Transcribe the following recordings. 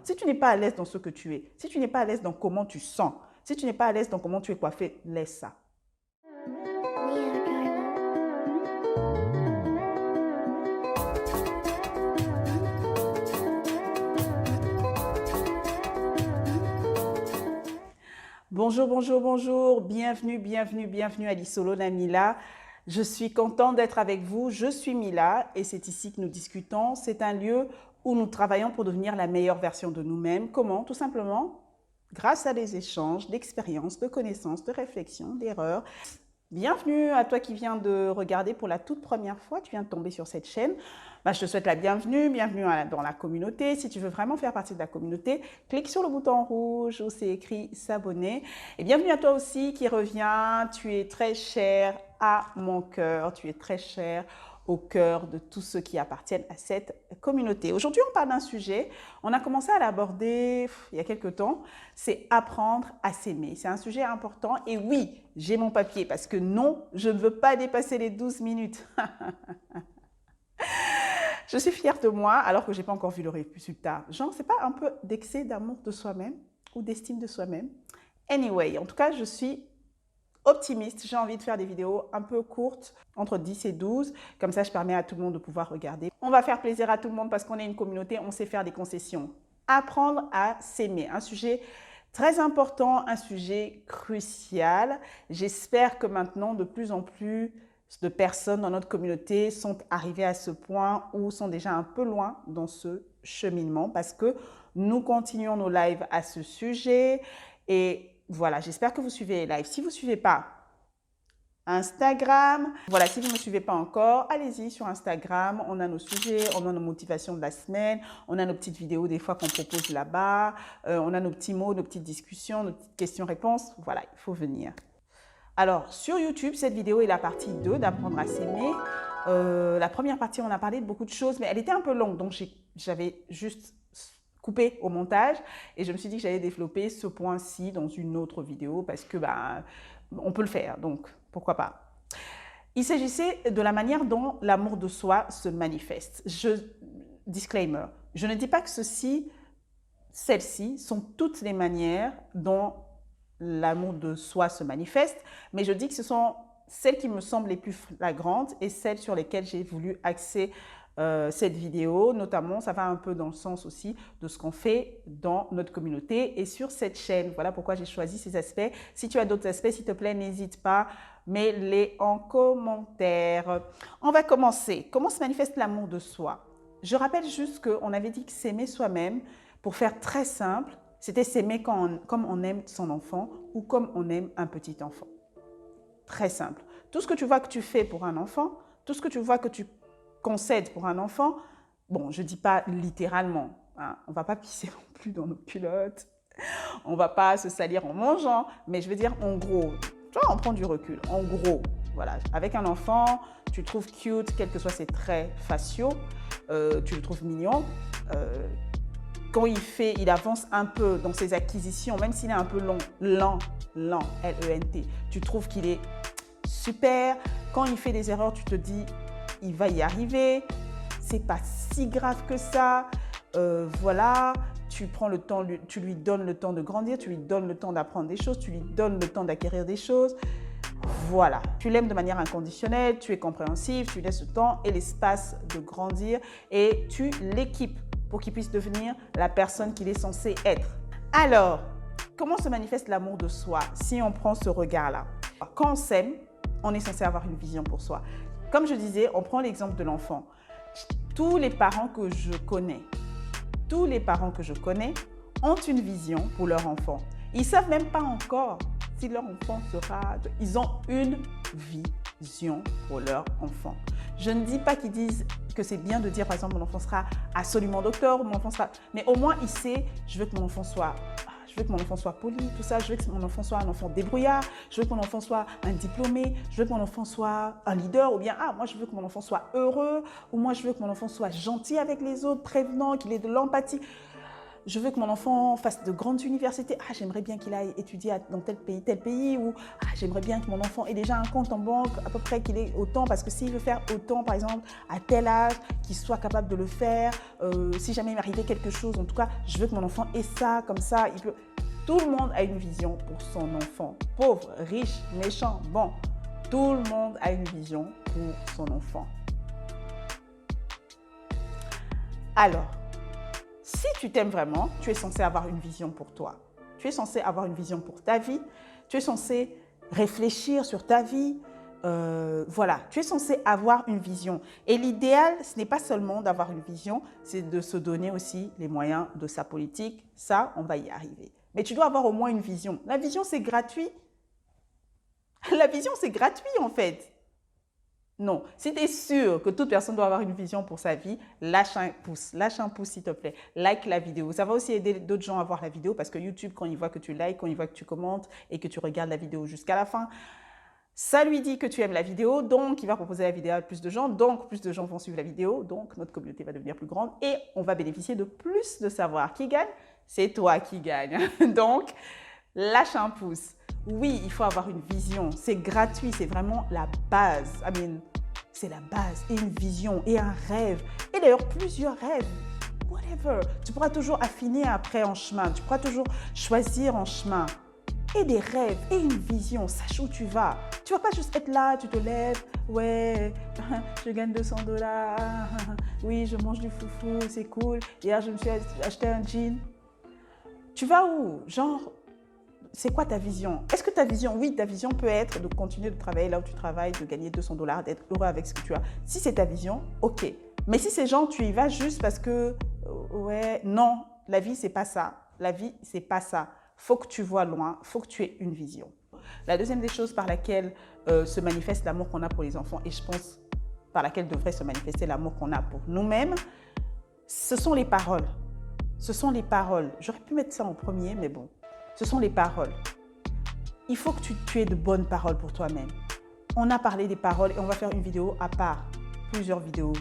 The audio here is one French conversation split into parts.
Si tu n'es pas à l'aise dans ce que tu es, si tu n'es pas à l'aise dans comment tu sens, si tu n'es pas à l'aise dans comment tu es coiffé, laisse ça. Bonjour, bonjour, bonjour, bienvenue, bienvenue, bienvenue à l'Isolo Namila. Je suis contente d'être avec vous, je suis Mila et c'est ici que nous discutons. C'est un lieu où nous travaillons pour devenir la meilleure version de nous-mêmes. Comment? Tout simplement grâce à des échanges d'expériences, de connaissances, de réflexions, d'erreurs. Bienvenue à toi qui viens de regarder pour la toute première fois, tu viens de tomber sur cette chaîne. Je te souhaite la bienvenue, dans la communauté. Si tu veux vraiment faire partie de la communauté, clique sur le bouton rouge où c'est écrit s'abonner. Et bienvenue à toi aussi qui reviens, tu es très cher à mon cœur, tu es très cher au cœur de tous ceux qui appartiennent à cette communauté. Aujourd'hui, on parle d'un sujet, on a commencé à l'aborder il y a quelques temps, c'est apprendre à s'aimer. C'est un sujet important et oui, j'ai mon papier parce que non, je ne veux pas dépasser les 12 minutes. Je suis fière de moi alors que je n'ai pas encore vu le résultat. Genre, c'est pas un peu d'excès d'amour de soi-même ou d'estime de soi-même? Anyway, en tout cas, je suis optimiste, j'ai envie de faire des vidéos un peu courtes, entre 10 et 12, comme ça je permets à tout le monde de pouvoir regarder. On va faire plaisir à tout le monde parce qu'on est une communauté, on sait faire des concessions. Apprendre à s'aimer, un sujet très important, un sujet crucial. J'espère que maintenant de plus en plus de personnes dans notre communauté sont arrivées à ce point ou sont déjà un peu loin dans ce cheminement parce que nous continuons nos lives à ce sujet et voilà, j'espère que vous suivez les lives. Si vous ne suivez pas Instagram, voilà, si vous ne me suivez pas encore, allez-y sur Instagram. On a nos sujets, on a nos motivations de la semaine, on a nos petites vidéos des fois qu'on propose là-bas, on a nos petits mots, nos petites discussions, nos petites questions-réponses. Voilà, il faut venir. Alors, sur YouTube, cette vidéo est la partie 2 d'apprendre à s'aimer. La première partie, on a parlé de beaucoup de choses, mais elle était un peu longue, donc j'avais juste coupé au montage et je me suis dit que j'allais développer ce point-ci dans une autre vidéo parce que on peut le faire, donc pourquoi pas. Il s'agissait de la manière dont l'amour de soi se manifeste. Disclaimer, je ne dis pas que celles-ci sont toutes les manières dont l'amour de soi se manifeste, mais je dis que ce sont celles qui me semblent les plus flagrantes et celles sur lesquelles j'ai voulu axer cette vidéo, notamment, ça va un peu dans le sens aussi de ce qu'on fait dans notre communauté et sur cette chaîne. Voilà pourquoi j'ai choisi ces aspects. Si tu as d'autres aspects, s'il te plaît, n'hésite pas, mets-les en commentaire. On va commencer. Comment se manifeste l'amour de soi? Je rappelle juste qu'on avait dit que s'aimer soi-même, pour faire très simple, c'était s'aimer comme on aime son enfant ou comme on aime un petit enfant. Très simple. Tout ce que tu vois que tu fais pour un enfant, tout ce que tu vois que tu concède pour un enfant, bon, je ne dis pas littéralement, hein, on ne va pas pisser non plus dans nos culottes, on ne va pas se salir en mangeant, mais je veux dire en gros, tu vois, on prend du recul, en gros, voilà, avec un enfant, tu le trouves cute, quels que soient ses traits faciaux, tu le trouves mignon, quand il avance un peu dans ses acquisitions, même s'il est un peu lent, L-E-N-T, tu trouves qu'il est super, quand il fait des erreurs, tu te dis, il va y arriver, c'est pas si grave que ça, voilà, tu prends le temps, tu lui donnes le temps de grandir, tu lui donnes le temps d'apprendre des choses, tu lui donnes le temps d'acquérir des choses, voilà, tu l'aimes de manière inconditionnelle, tu es compréhensif, tu lui laisses le temps et l'espace de grandir et tu l'équipes pour qu'il puisse devenir la personne qu'il est censé être. Alors, comment se manifeste l'amour de soi si on prend ce regard-là? Quand on s'aime, on est censé avoir une vision pour soi. Comme je disais, on prend l'exemple de l'enfant. Tous les parents que je connais ont une vision pour leur enfant. Ils ne savent même pas encore si leur enfant sera... Ils ont une vision pour leur enfant. Je ne dis pas qu'ils disent que c'est bien de dire, par exemple, mon enfant sera absolument docteur, mon enfant sera... Mais au moins, il sait, je veux que mon enfant soit... Je veux que mon enfant soit poli, tout ça. Je veux que mon enfant soit un enfant débrouillard. Je veux que mon enfant soit un diplômé. Je veux que mon enfant soit un leader. Ou bien, moi, je veux que mon enfant soit heureux. Ou moi, je veux que mon enfant soit gentil avec les autres, prévenant, qu'il ait de l'empathie. je veux que mon enfant fasse de grandes universités. Ah, j'aimerais bien qu'il aille étudier dans tel pays. Ou ah, j'aimerais bien que mon enfant ait déjà un compte en banque, à peu près qu'il ait autant. Parce que s'il veut faire autant, par exemple, à tel âge, qu'il soit capable de le faire. Si jamais il m'arrivait quelque chose, en tout cas, je veux que mon enfant ait ça, comme ça. Il peut... Tout le monde a une vision pour son enfant. Pauvre, riche, méchant, bon. Tout le monde a une vision pour son enfant. Alors, si tu t'aimes vraiment, tu es censé avoir une vision pour toi. Tu es censé avoir une vision pour ta vie. Tu es censé réfléchir sur ta vie. Voilà, tu es censé avoir une vision. Et l'idéal, ce n'est pas seulement d'avoir une vision, c'est de se donner aussi les moyens de sa politique. Ça, on va y arriver. Mais tu dois avoir au moins une vision. La vision, c'est gratuit. La vision, c'est gratuit en fait. Non, si tu es sûr que toute personne doit avoir une vision pour sa vie, lâche un pouce s'il te plaît, like la vidéo. Ça va aussi aider d'autres gens à voir la vidéo parce que YouTube, quand il voit que tu likes, quand il voit que tu commentes et que tu regardes la vidéo jusqu'à la fin, ça lui dit que tu aimes la vidéo, donc il va proposer la vidéo à plus de gens, donc plus de gens vont suivre la vidéo, donc notre communauté va devenir plus grande et on va bénéficier de plus de savoir. Qui gagne? C'est toi qui gagne. Donc, lâche un pouce. Oui, il faut avoir une vision. C'est gratuit, c'est vraiment la base. C'est la base. Et une vision, et un rêve. Et d'ailleurs, plusieurs rêves. Whatever. Tu pourras toujours affiner après en chemin. Tu pourras toujours choisir en chemin. Et des rêves, et une vision. Sache où tu vas. Tu ne vas pas juste être là, tu te lèves. Ouais, je gagne 200 $. Oui, je mange du foufou, c'est cool. Hier, je me suis acheté un jean. Tu vas où? Genre... C'est quoi ta vision? Est-ce que ta vision, oui, ta vision peut être de continuer de travailler là où tu travailles, de gagner 200 $, d'être heureux avec ce que tu as. Si c'est ta vision, ok. Mais si c'est genre, tu y vas juste parce que, ouais, non, la vie, c'est pas ça. La vie, c'est pas ça. Faut que tu vois loin, faut que tu aies une vision. La deuxième des choses par laquelle se manifeste l'amour qu'on a pour les enfants, et je pense par laquelle devrait se manifester l'amour qu'on a pour nous-mêmes, ce sont les paroles. Ce sont les paroles. J'aurais pu mettre ça en premier, mais bon. Ce sont les paroles. Il faut que tu aies de bonnes paroles pour toi-même. On a parlé des paroles et on va faire une vidéo à part, plusieurs vidéos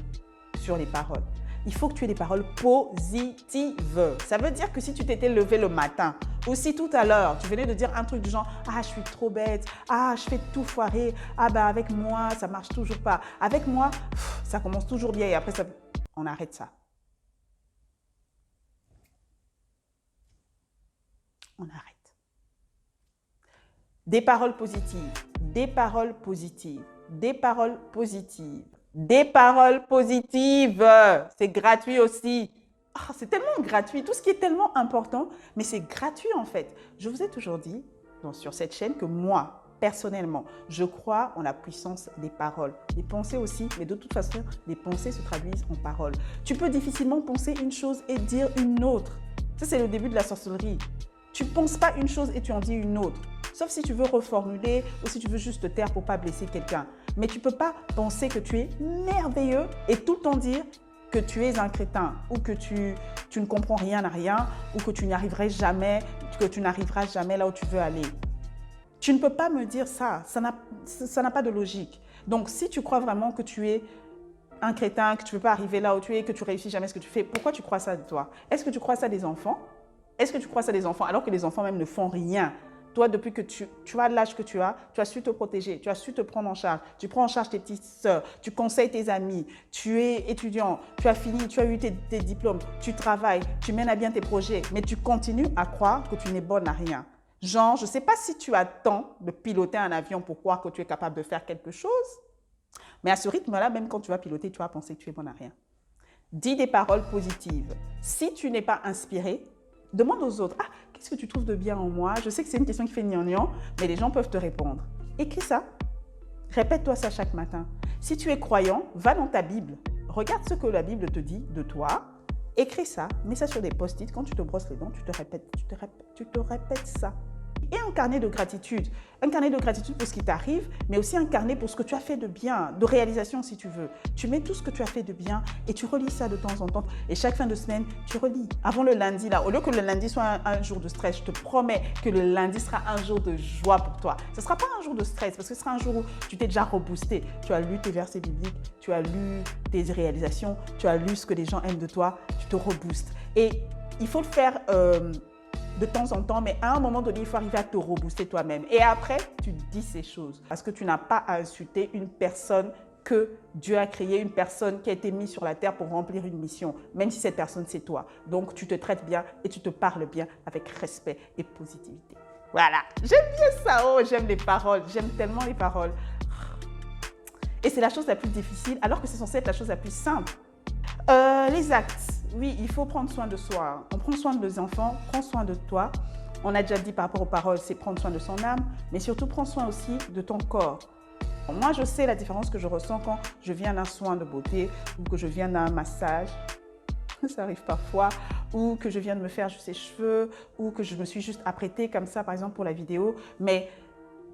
sur les paroles. Il faut que tu aies des paroles positives. Ça veut dire que si tu t'étais levé le matin ou si tout à l'heure, tu venais de dire un truc du genre « Ah, je suis trop bête. Ah, je fais tout foirer. Ah, bah avec moi, ça marche toujours pas. Avec moi, ça commence toujours bien et après, on arrête ça. » On arrête. Des paroles positives, des paroles positives, des paroles positives, des paroles positives. C'est gratuit aussi. Oh, c'est tellement gratuit, tout ce qui est tellement important, mais c'est gratuit en fait. Je vous ai toujours dit sur cette chaîne que moi, personnellement, je crois en la puissance des paroles. Les pensées aussi, mais de toute façon, les pensées se traduisent en paroles. Tu peux difficilement penser une chose et dire une autre. Ça, c'est le début de la sorcellerie. Tu ne penses pas une chose et tu en dis une autre. Sauf si tu veux reformuler ou si tu veux juste te taire pour ne pas blesser quelqu'un. Mais tu ne peux pas penser que tu es merveilleux et tout le temps dire que tu es un crétin ou que tu ne comprends rien à rien ou que tu n'y arriveras jamais, là où tu veux aller. Tu ne peux pas me dire ça. Ça n'a pas de logique. Donc, si tu crois vraiment que tu es un crétin, que tu ne peux pas arriver là où tu es, que tu réussis jamais ce que tu fais, pourquoi tu crois ça de toi? Est-ce que tu crois ça des enfants? Est-ce que tu crois ça des enfants alors que les enfants même ne font rien? Toi, depuis que tu as l'âge que tu as su te protéger, tu as su te prendre en charge, tu prends en charge tes petites sœurs, tu conseilles tes amis, tu es étudiant, tu as fini, tu as eu tes diplômes, tu travailles, tu mènes à bien tes projets, mais tu continues à croire que tu n'es bonne à rien. Genre, je ne sais pas si tu attends de piloter un avion pour croire que tu es capable de faire quelque chose, mais à ce rythme-là, même quand tu vas piloter, tu vas penser que tu es bonne à rien. Dis des paroles positives. Si tu n'es pas inspiré, demande aux autres, ah, qu'est-ce que tu trouves de bien en moi? Je sais que c'est une question qui fait gnangnan, mais les gens peuvent te répondre. Écris ça. Répète-toi ça chaque matin. Si tu es croyant, va dans ta Bible. Regarde ce que la Bible te dit de toi. Écris ça, mets ça sur des post-it. Quand tu te brosses les dents, tu te répètes ça. Et un carnet de gratitude. Un carnet de gratitude pour ce qui t'arrive, mais aussi un carnet pour ce que tu as fait de bien, de réalisation si tu veux. Tu mets tout ce que tu as fait de bien et tu relis ça de temps en temps. Et chaque fin de semaine, tu relis. Avant le lundi, là, au lieu que le lundi soit un jour de stress, je te promets que le lundi sera un jour de joie pour toi. Ce ne sera pas un jour de stress parce que ce sera un jour où tu t'es déjà reboosté. Tu as lu tes versets bibliques, tu as lu tes réalisations, tu as lu ce que les gens aiment de toi, tu te reboostes. Et il faut le faire de temps en temps, mais à un moment donné, il faut arriver à te rebooster toi-même. Et après, tu dis ces choses. Parce que tu n'as pas à insulter une personne que Dieu a créée, une personne qui a été mise sur la terre pour remplir une mission, même si cette personne, c'est toi. Donc, tu te traites bien et tu te parles bien avec respect et positivité. Voilà, j'aime bien ça. Oh, j'aime les paroles. J'aime tellement les paroles. Et c'est la chose la plus difficile, alors que c'est censé être la chose la plus simple. Les actes. Oui, il faut prendre soin de soi. On prend soin de nos enfants, prends soin de toi. On a déjà dit par rapport aux paroles, c'est prendre soin de son âme, mais surtout prends soin aussi de ton corps. Moi, je sais la différence que je ressens quand je viens d'un soin de beauté ou que je viens d'un massage. Ça arrive parfois, ou que je viens de me faire juste les cheveux, ou que je me suis juste apprêtée comme ça, par exemple, pour la vidéo. Mais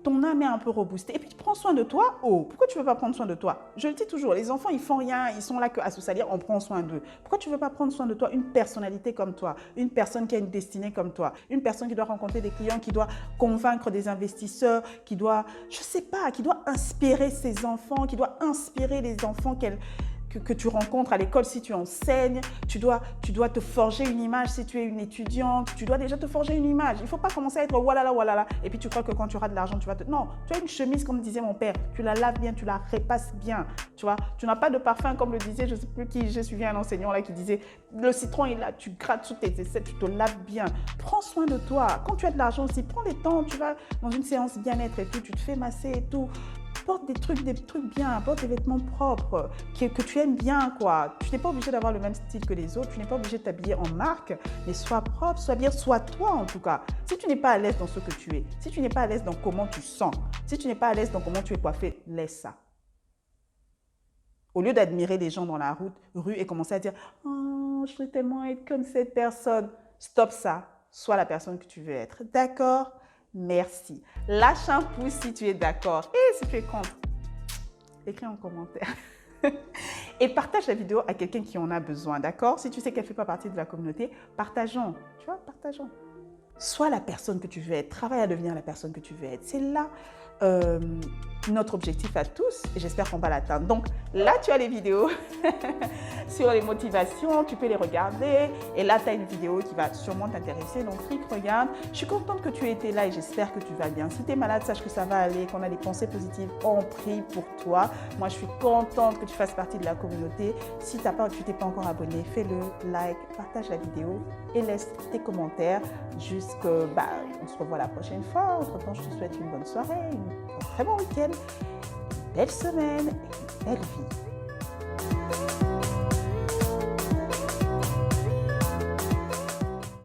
ton âme est un peu reboostée. Et puis, tu prends soin de toi. Oh, pourquoi tu ne veux pas prendre soin de toi? Je le dis toujours, les enfants, ils font rien, ils sont là qu'à se salir, on prend soin d'eux. Pourquoi tu ne veux pas prendre soin de toi? Une personnalité comme toi, une personne qui a une destinée comme toi, une personne qui doit rencontrer des clients, qui doit convaincre des investisseurs, qui doit, je ne sais pas, qui doit inspirer ses enfants, qui doit inspirer les enfants que tu rencontres à l'école si tu enseignes, tu dois te forger une image si tu es une étudiante, tu dois déjà te forger une image. Il ne faut pas commencer à être walala, et puis tu crois que quand tu auras de l'argent, tu vas te... Non, tu as une chemise comme disait mon père, tu la laves bien, tu la repasses bien, tu vois. Tu n'as pas de parfum comme le disait, je ne sais plus qui, j'ai suivi un enseignant là qui disait, le citron est là, tu grattes sous tes aisselles, tu te laves bien. Prends soin de toi. Quand tu as de l'argent aussi, prends les temps, tu vas dans une séance bien-être et tout, tu te fais masser et tout. Porte des trucs bien, porte des vêtements propres, que tu aimes bien, quoi. Tu n'es pas obligé d'avoir le même style que les autres, tu n'es pas obligé de t'habiller en marque, mais sois propre, sois bien, sois toi en tout cas. Si tu n'es pas à l'aise dans ce que tu es, si tu n'es pas à l'aise dans comment tu sens, si tu n'es pas à l'aise dans comment tu es coiffé, laisse ça. Au lieu d'admirer les gens dans la rue et commencer à dire « Oh, je voudrais tellement être comme cette personne », stop ça, sois la personne que tu veux être. D'accord? Merci. Lâche un pouce si tu es d'accord. Et si tu es contre, écris en commentaire. Et partage la vidéo à quelqu'un qui en a besoin, d'accord? Si tu sais qu'elle ne fait pas partie de la communauté, partageons. Tu vois, partageons. Sois la personne que tu veux être. Travaille à devenir la personne que tu veux être. C'est là notre objectif à tous et j'espère qu'on va l'atteindre. Donc là, tu as les vidéos sur les motivations, tu peux les regarder et là, tu as une vidéo qui va sûrement t'intéresser. Donc clique, regarde. Je suis contente que tu aies été là et j'espère que tu vas bien. Si tu es malade, sache que ça va aller, qu'on a des pensées positives. On prie pour toi. Moi, je suis contente que tu fasses partie de la communauté. Si tu t'es pas encore abonné, fais-le, like, partage la vidéo et laisse tes commentaires. On se revoit la prochaine fois. Entre-temps, je te souhaite une bonne soirée, un très bon week-end, belle semaine et une belle vie.